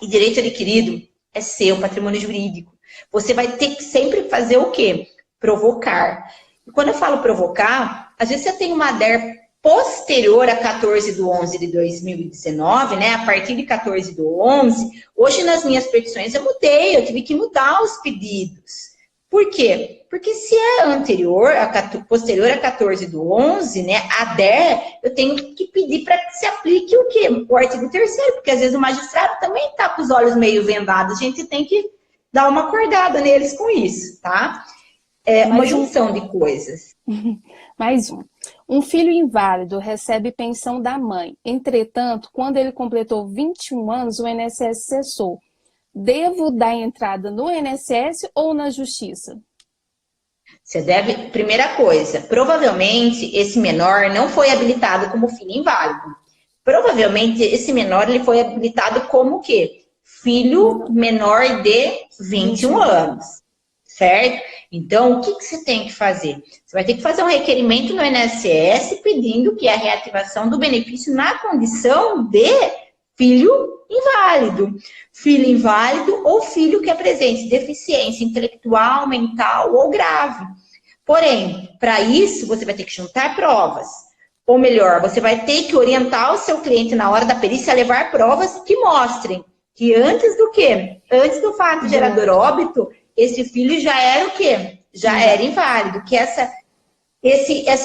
E direito adquirido é seu patrimônio jurídico. Você vai ter que sempre fazer o quê? Provocar. E quando eu falo provocar, às vezes você tem uma ADER posterior a 14/11 de 2019, né? A partir de 14/11, hoje nas minhas petições eu mudei, eu tive que mudar os pedidos. Por quê? Porque se é posterior a 14/11, né? A ADER, eu tenho que pedir para que se aplique o quê? O artigo 3º, porque às vezes o magistrado também está com os olhos meio vendados, a gente tem que dar uma acordada neles com isso, tá? É uma junção de coisas. Mais um. Um filho inválido recebe pensão da mãe. Entretanto, quando ele completou 21 anos, o INSS cessou. Devo dar entrada no INSS ou na Justiça? Você deve... Primeira coisa, provavelmente esse menor não foi habilitado como filho inválido. Provavelmente esse menor ele foi habilitado como o quê? Filho menor de 21 anos. Certo? Então, o que você tem que fazer? Você vai ter que fazer um requerimento no INSS pedindo que a reativação do benefício na condição de filho inválido. Filho inválido ou filho que apresente deficiência intelectual, mental ou grave. Porém, para isso, você vai ter que juntar provas. Ou melhor, você vai ter que orientar o seu cliente na hora da perícia a levar provas que mostrem que antes do quê? Antes do fato gerador óbito, esse filho já era o quê? Já era inválido, que essa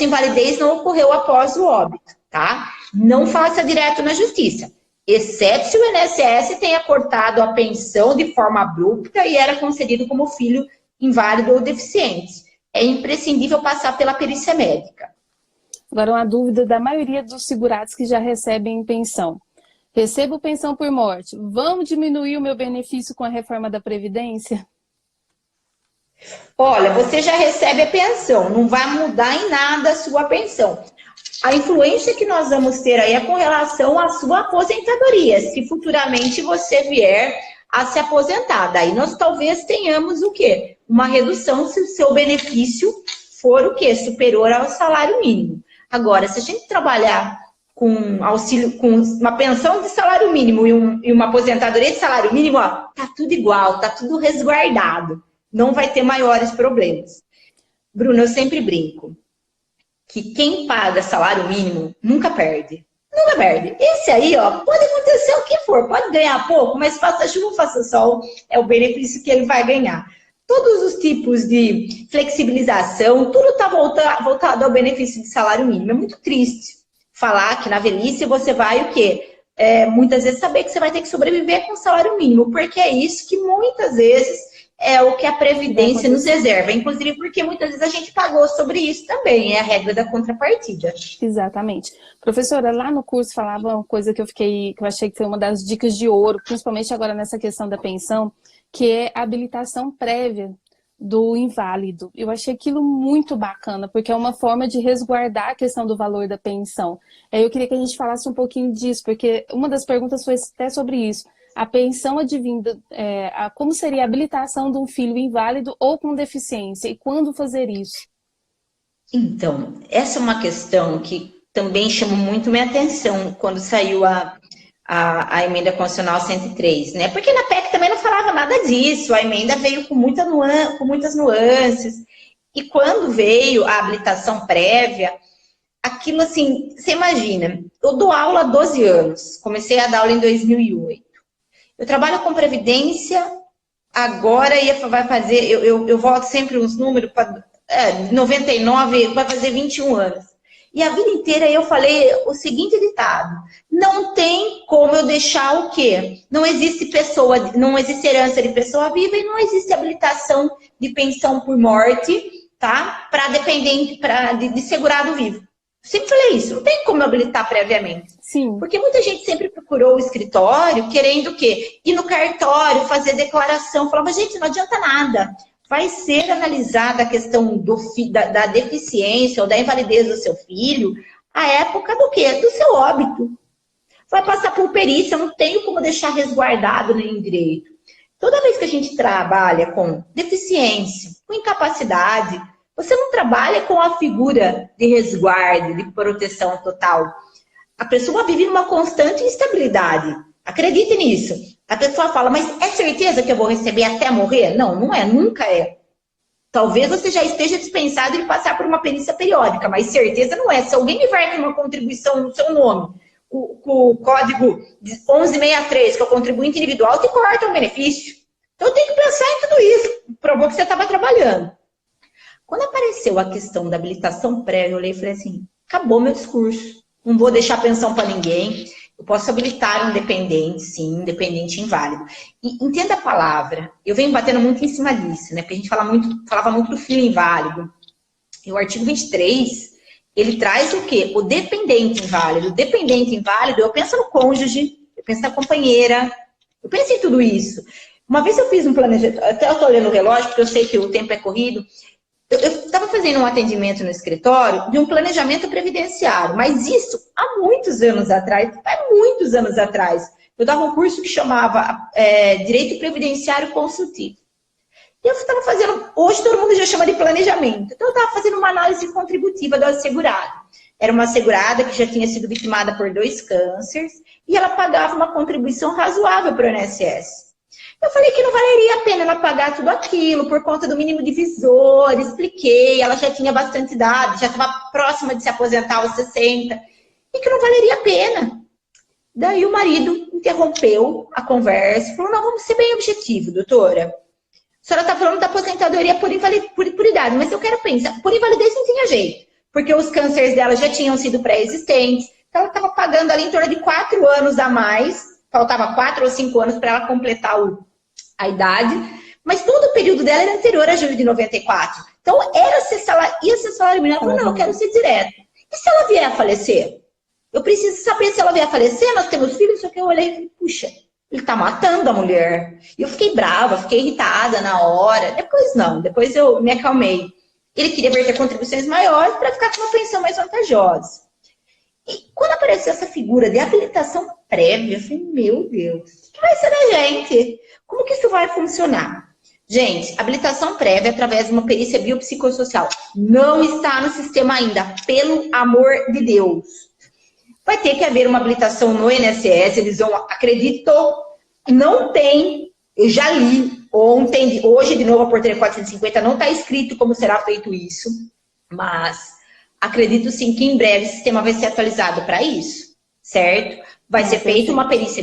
invalidez não ocorreu após o óbito, tá? Não faça direto na justiça, exceto se o INSS tenha cortado a pensão de forma abrupta e era concedido como filho inválido ou deficiente. É imprescindível passar pela perícia médica. Agora, uma dúvida da maioria dos segurados que já recebem pensão. Recebo pensão por morte. Vamos diminuir o meu benefício com a reforma da Previdência? Olha, você já recebe a pensão, não vai mudar em nada a sua pensão. A influência que nós vamos ter aí é com relação à sua aposentadoria, se futuramente você vier a se aposentar. Daí nós talvez tenhamos o quê? Uma redução se o seu benefício for o quê? Superior ao salário mínimo. Agora, se a gente trabalhar com auxílio, com uma pensão de salário mínimo e uma aposentadoria de salário mínimo, ó, tá tudo igual, tá tudo resguardado. Não vai ter maiores problemas. Bruna, eu sempre brinco que quem paga salário mínimo nunca perde. Nunca perde. Esse aí, ó, pode acontecer o que for, pode ganhar pouco, mas faça chuva, faça sol, é o benefício que ele vai ganhar. Todos os tipos de flexibilização, tudo está voltado ao benefício de salário mínimo. É muito triste falar que na velhice você vai o quê? Muitas vezes saber que você vai ter que sobreviver com salário mínimo, porque é isso que muitas vezes é o que a Previdência nos reserva. Inclusive porque muitas vezes a gente pagou sobre isso também, é a regra da contrapartida. Exatamente. Professora, lá no curso falava uma coisa que eu achei que foi uma das dicas de ouro, principalmente agora nessa questão da pensão, que é a habilitação prévia do inválido. Eu achei aquilo muito bacana, porque é uma forma de resguardar a questão do valor da pensão. Eu queria que a gente falasse um pouquinho disso, porque uma das perguntas foi até sobre isso. A pensão advinda, como seria a habilitação de um filho inválido ou com deficiência, e quando fazer isso? Então, essa é uma questão que também chamou muito minha atenção quando saiu a emenda constitucional 103, né? Porque na PEC também não falava nada disso, a emenda veio com muitas nuances, e quando veio a habilitação prévia, aquilo assim, você imagina, eu dou aula há 12 anos, comecei a dar aula em 2008, eu trabalho com previdência, agora vai fazer, eu volto sempre uns números, 99, vai fazer 21 anos. E a vida inteira eu falei o seguinte ditado: não tem como eu deixar o quê? Não existe herança de pessoa viva e não existe habilitação de pensão por morte, tá? Para dependente, de segurado vivo. Sempre falei isso, não tem como eu habilitar previamente. Sim. Porque muita gente sempre procurou o escritório querendo o quê? Ir no cartório, fazer declaração. Falava, gente, não adianta nada. Vai ser analisada a questão da deficiência ou da invalidez do seu filho, a época do quê? Do seu óbito. Vai passar por perícia, não tenho como deixar resguardado nenhum direito. Toda vez que a gente trabalha com deficiência, com incapacidade, você não trabalha com a figura de resguardo, de proteção total. A pessoa vive numa constante instabilidade. Acredite nisso. A pessoa fala, mas é certeza que eu vou receber até morrer? Não, não é, nunca é. Talvez você já esteja dispensado de passar por uma perícia periódica, mas certeza não é. Se alguém me vai com uma contribuição no seu nome, o código 1163, que é o contribuinte individual, te corta o benefício. Então eu tenho que pensar em tudo isso. Provou que você estava trabalhando. Quando apareceu a questão da habilitação prévia, eu olhei e falei assim, acabou meu discurso. Não vou deixar pensão para ninguém. Eu posso habilitar um dependente, sim, um dependente inválido. E entenda a palavra. Eu venho batendo muito em cima disso, né? Porque a gente falava muito do filho inválido. E o artigo 23, ele traz o quê? O dependente inválido. O dependente inválido, eu penso no cônjuge, eu penso na companheira, eu penso em tudo isso. Uma vez eu fiz um planejamento, até eu estou olhando o relógio, porque eu sei que o tempo é corrido. Eu estava fazendo um atendimento no escritório de um planejamento previdenciário, mas isso há muitos anos atrás, Eu dava um curso que chamava Direito Previdenciário Consultivo. E eu estava fazendo, hoje todo mundo já chama de planejamento, então eu estava fazendo uma análise contributiva do assegurado. Era uma assegurada que já tinha sido vitimada por 2 cânceres e ela pagava uma contribuição razoável para o INSS. Eu falei que não valeria a pena ela pagar tudo aquilo por conta do mínimo divisor, expliquei, ela já tinha bastante idade, já estava próxima de se aposentar aos 60, e que não valeria a pena. Daí o marido interrompeu a conversa e falou, não, vamos ser bem objetivo, doutora. A senhora está falando da aposentadoria por idade, mas eu quero pensar, por invalidez não tinha jeito, porque os cânceres dela já tinham sido pré-existentes, então ela estava pagando ali em torno de 4 anos a mais, faltava 4 ou 5 anos para ela completar a idade, Mas todo o período dela era anterior a julho de 94. Então, ia ser salário mínimo. Ela falou, não, eu quero ser direto. E se ela vier a falecer? Eu preciso saber se ela vier a falecer, nós temos filhos, só que eu olhei e falei, puxa, ele tá matando a mulher. E eu fiquei brava, fiquei irritada na hora. Depois não, depois eu me acalmei. Ele queria ver ter contribuições maiores para ficar com uma pensão mais vantajosa. E quando apareceu essa figura de habilitação prévia, eu falei, meu Deus, o que vai ser da gente? Como que isso vai funcionar? Gente, habilitação prévia através de uma perícia biopsicossocial não está no sistema ainda, pelo amor de Deus. Vai ter que haver uma habilitação no INSS, eles vão, acredito, não tem, eu já li ontem, hoje de novo a portaria 450, não está escrito como será feito isso, mas acredito sim que em breve o sistema vai ser atualizado para isso, certo? Vai ser feita uma perícia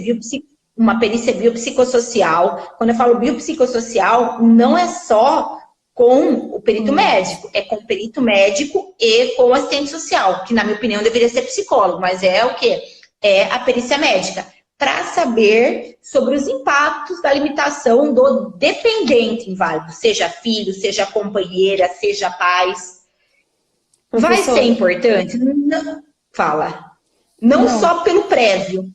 biopsicossocial. Quando eu falo biopsicossocial, não é só com o perito médico, é com o perito médico e com o assistente social, que na minha opinião deveria ser psicólogo, mas é o quê? É a perícia médica, para saber sobre os impactos da limitação do dependente inválido, seja filho, seja companheira, seja pais. Vai ser importante? Não, fala. Não só pelo prévio.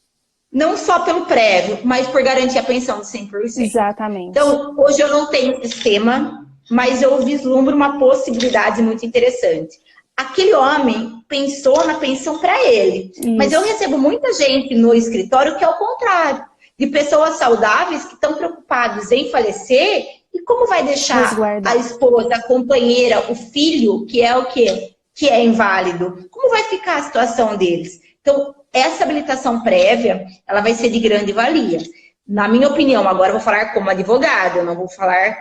Não só pelo prévio, mas por garantir a pensão de 100%. Exatamente. Então, hoje eu não tenho sistema, mas eu vislumbro uma possibilidade muito interessante. Aquele homem pensou na pensão para ele. Isso. Mas eu recebo muita gente no escritório que é o contrário. De pessoas saudáveis que estão preocupadas em falecer e como vai deixar a esposa, a companheira, o filho, que é o quê? Que é inválido. Como vai ficar a situação deles? Então, essa habilitação prévia, ela vai ser de grande valia. Na minha opinião, agora eu vou falar como advogado, eu não vou falar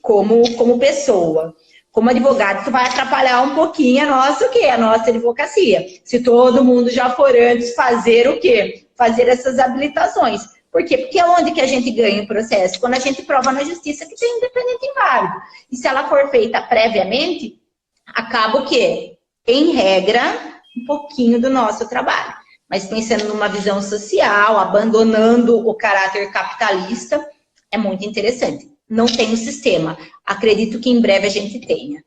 como pessoa. Como advogado, isso vai atrapalhar um pouquinho a nossa advocacia. Se todo mundo já for antes fazer o quê? Fazer essas habilitações. Por quê? Porque é onde que a gente ganha o processo? Quando a gente prova na justiça que tem independente inválido. E se ela for feita previamente, acaba o quê? Em regra, um pouquinho do nosso trabalho. Mas pensando numa visão social, abandonando o caráter capitalista, é muito interessante. Não tem um sistema. Acredito que em breve a gente tenha.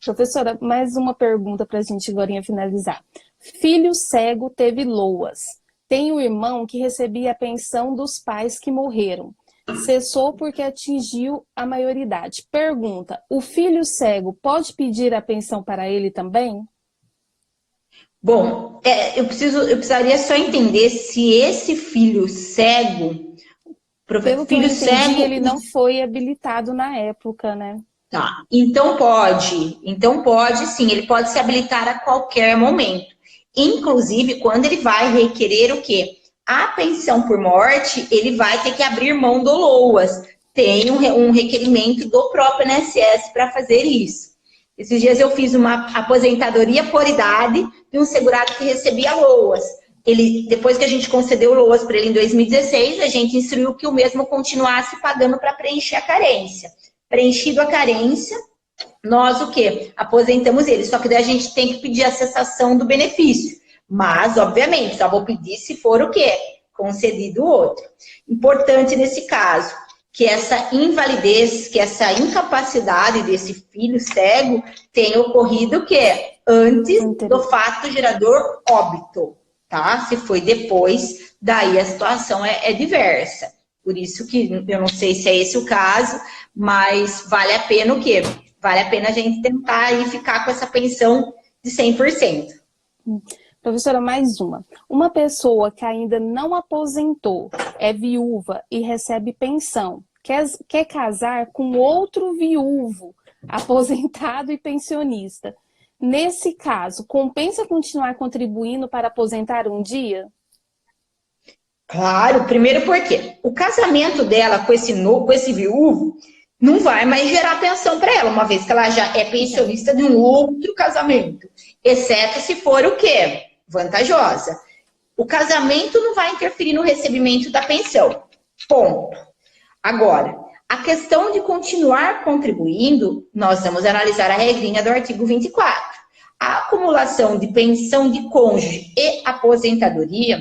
Professora, mais uma pergunta para a gente agora finalizar. Filho cego teve LOAS. Tem um irmão que recebia a pensão dos pais que morreram. Cessou porque atingiu a maioridade. Pergunta, o filho cego pode pedir a pensão para ele também? Bom, eu precisaria só entender se esse filho cego... Pelo que eu entendi, ele não foi habilitado na época, né? Tá, então pode sim, ele pode se habilitar a qualquer momento. Inclusive, quando ele vai requerer o quê? A pensão por morte, ele vai ter que abrir mão do LOAS. Tem um requerimento do próprio INSS para fazer isso. Esses dias eu fiz uma aposentadoria por idade de um segurado que recebia LOAS. Depois que a gente concedeu o LOAS para ele em 2016, a gente instruiu que o mesmo continuasse pagando para preencher a carência. Preenchido a carência, nós o quê? Aposentamos ele. Só que daí a gente tem que pedir a cessação do benefício. Mas, obviamente, só vou pedir se for o quê? Concedido o outro. Importante nesse caso, que essa invalidez, que essa incapacidade desse filho cego tenha ocorrido o quê? Antes do fato gerador óbito. Tá? Se foi depois, daí a situação é diversa. Por isso que eu não sei se é esse o caso, mas vale a pena o quê? Vale a pena a gente tentar aí ficar com essa pensão de 100%. Professora, mais uma. Uma pessoa que ainda não aposentou, é viúva e recebe pensão, quer casar com outro viúvo, aposentado e pensionista. Nesse caso, compensa continuar contribuindo para aposentar um dia? Claro, primeiro porque o casamento dela com esse viúvo não vai mais gerar pensão para ela, uma vez que ela já é pensionista de um outro casamento. Exceto se for o quê? Vantajosa. O casamento não vai interferir no recebimento da pensão. Ponto. Agora, a questão de continuar contribuindo, nós vamos analisar a regrinha do artigo 24. A acumulação de pensão de cônjuge e aposentadoria,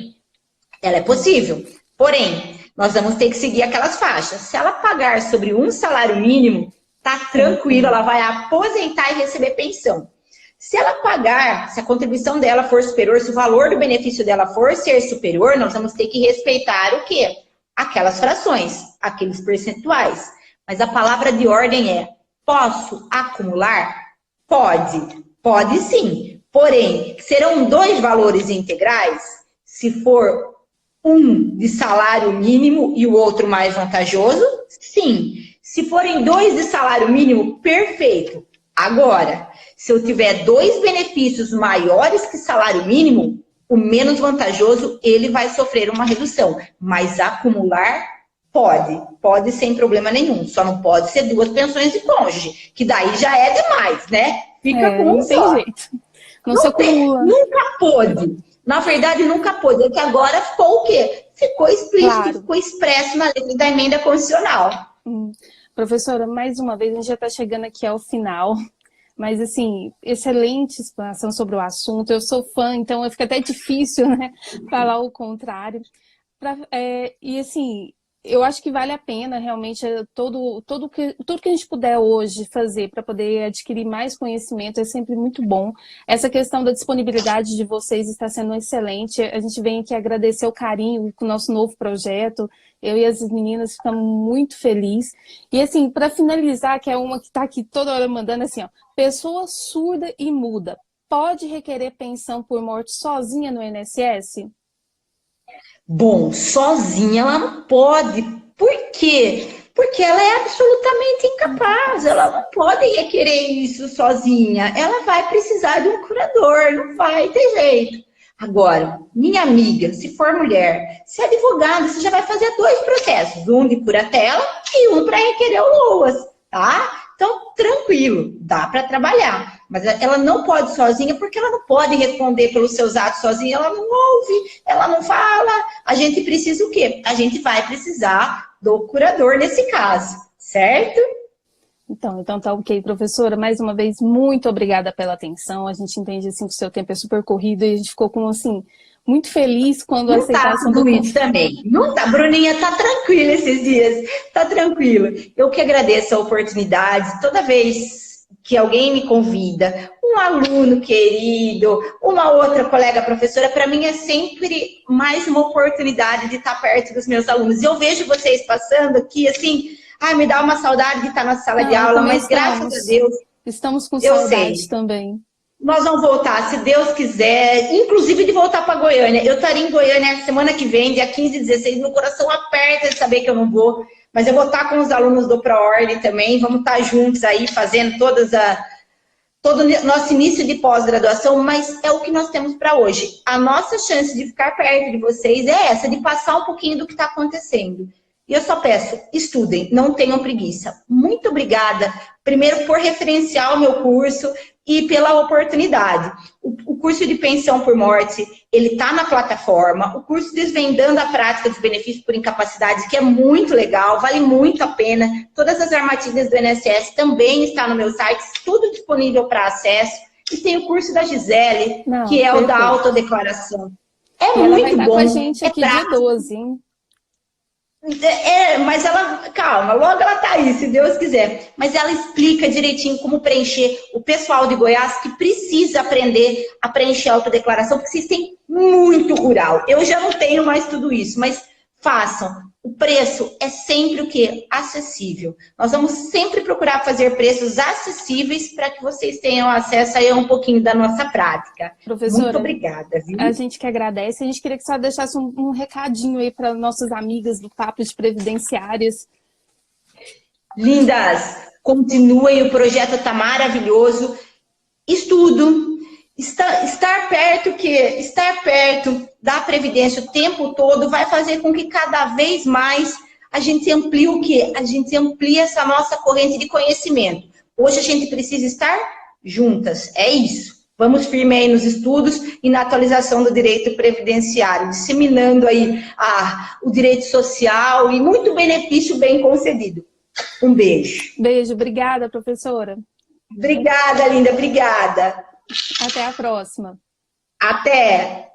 ela é possível. Porém, nós vamos ter que seguir aquelas faixas. Se ela pagar sobre um salário mínimo, tá tranquilo, ela vai aposentar e receber pensão. Se ela pagar, se a contribuição dela for superior, se o valor do benefício dela for ser superior, nós vamos ter que respeitar o quê? Aquelas frações, aqueles percentuais. Mas a palavra de ordem é: posso acumular? Pode, pode sim. Porém, serão 2 valores integrais? Se for um de salário mínimo e o outro mais vantajoso? Sim. Se forem 2 de salário mínimo, perfeito. Agora, se eu tiver 2 benefícios maiores que salário mínimo, o menos vantajoso, ele vai sofrer uma redução. Mas acumular, pode sem problema nenhum. Só não pode ser 2 pensões de cônjuge, que daí já é demais, né? Fica com um só. Não tem jeito. Não se acumula. Nunca pôde. Na verdade, nunca pôde. É que agora ficou o quê? Ficou explícito, ficou expresso na letra da emenda constitucional. Professora, mais uma vez, a gente já está chegando aqui ao final. Mas, assim, excelente explanação sobre o assunto. Eu sou fã, então fica até difícil, né, falar o contrário. E, assim, eu acho que vale a pena, realmente, tudo que a gente puder hoje fazer para poder adquirir mais conhecimento é sempre muito bom. Essa questão da disponibilidade de vocês está sendo excelente. A gente vem aqui agradecer o carinho com o nosso novo projeto. Eu e as meninas ficamos muito felizes. E, assim, para finalizar, que é uma que está aqui toda hora mandando assim, ó: pessoa surda e muda pode requerer pensão por morte sozinha no INSS? Bom, sozinha ela não pode. Por quê? Porque ela é absolutamente incapaz. Ela não pode requerer isso sozinha. Ela vai precisar de um curador, não vai ter jeito. Agora, minha amiga, se for mulher, se é advogada, você já vai fazer 2 processos. Um de curatela e um para requerer o LOAS, tá? Então, tranquilo, dá para trabalhar. Mas ela não pode sozinha, porque ela não pode responder pelos seus atos sozinha. Ela não ouve, ela não fala. A gente precisa o quê? A gente vai precisar do curador nesse caso, certo? Então tá ok, professora. Mais uma vez, muito obrigada pela atenção. A gente entende assim, que o seu tempo é super corrido e a gente ficou com, assim, muito feliz quando a aceitação do convite também. Não tá, Bruninha, tá tranquila esses dias. Tá tranquila. Eu que agradeço a oportunidade. Toda vez que alguém me convida, um aluno querido, uma outra colega professora, para mim é sempre mais uma oportunidade de estar perto dos meus alunos. E eu vejo vocês passando aqui, assim, me dá uma saudade de estar na sala de aula, mas graças a Deus... Estamos com saudade também. Nós vamos voltar, se Deus quiser, inclusive de voltar para Goiânia. Eu estarei em Goiânia semana que vem, dia 15 e 16, meu coração aperta de saber que eu não vou, mas eu vou estar com os alunos do ProOrdem também, vamos estar juntos aí, fazendo todo o nosso início de pós-graduação, mas é o que nós temos para hoje. A nossa chance de ficar perto de vocês é essa, de passar um pouquinho do que está acontecendo. E eu só peço, estudem, não tenham preguiça. Muito obrigada, primeiro por referenciar o meu curso e pela oportunidade. O curso de pensão por morte, ele está na plataforma. O curso Desvendando a Prática dos Benefícios por Incapacidade, que é muito legal, vale muito a pena. Todas as armadilhas do INSS também está no meu site, tudo disponível para acesso. E tem o curso da Gisele, que é o da autodeclaração. É muito bom. Ela vai estar com a gente aqui dia 12, hein? Mas ela, calma, logo ela tá aí, se Deus quiser. Mas ela explica direitinho como preencher. O pessoal de Goiás que precisa aprender a preencher a autodeclaração, porque vocês têm muito rural. Eu já não tenho mais tudo isso, mas façam. O preço é sempre o quê? Acessível. Nós vamos sempre procurar fazer preços acessíveis para que vocês tenham acesso aí a um pouquinho da nossa prática. Professora, muito obrigada, viu? A gente que agradece. A gente queria que você deixasse um recadinho aí para nossas amigas do Papo de Previdenciárias. Lindas, continuem, o projeto está maravilhoso. Estudo. Estar perto da Previdência o tempo todo vai fazer com que cada vez mais a gente amplie o quê? A gente amplia essa nossa corrente de conhecimento. Hoje a gente precisa estar juntas, é isso. Vamos firme aí nos estudos e na atualização do direito previdenciário, disseminando aí o direito social e muito benefício bem concedido. Um beijo. Beijo, obrigada, professora. Obrigada, linda, obrigada. Até a próxima. Até!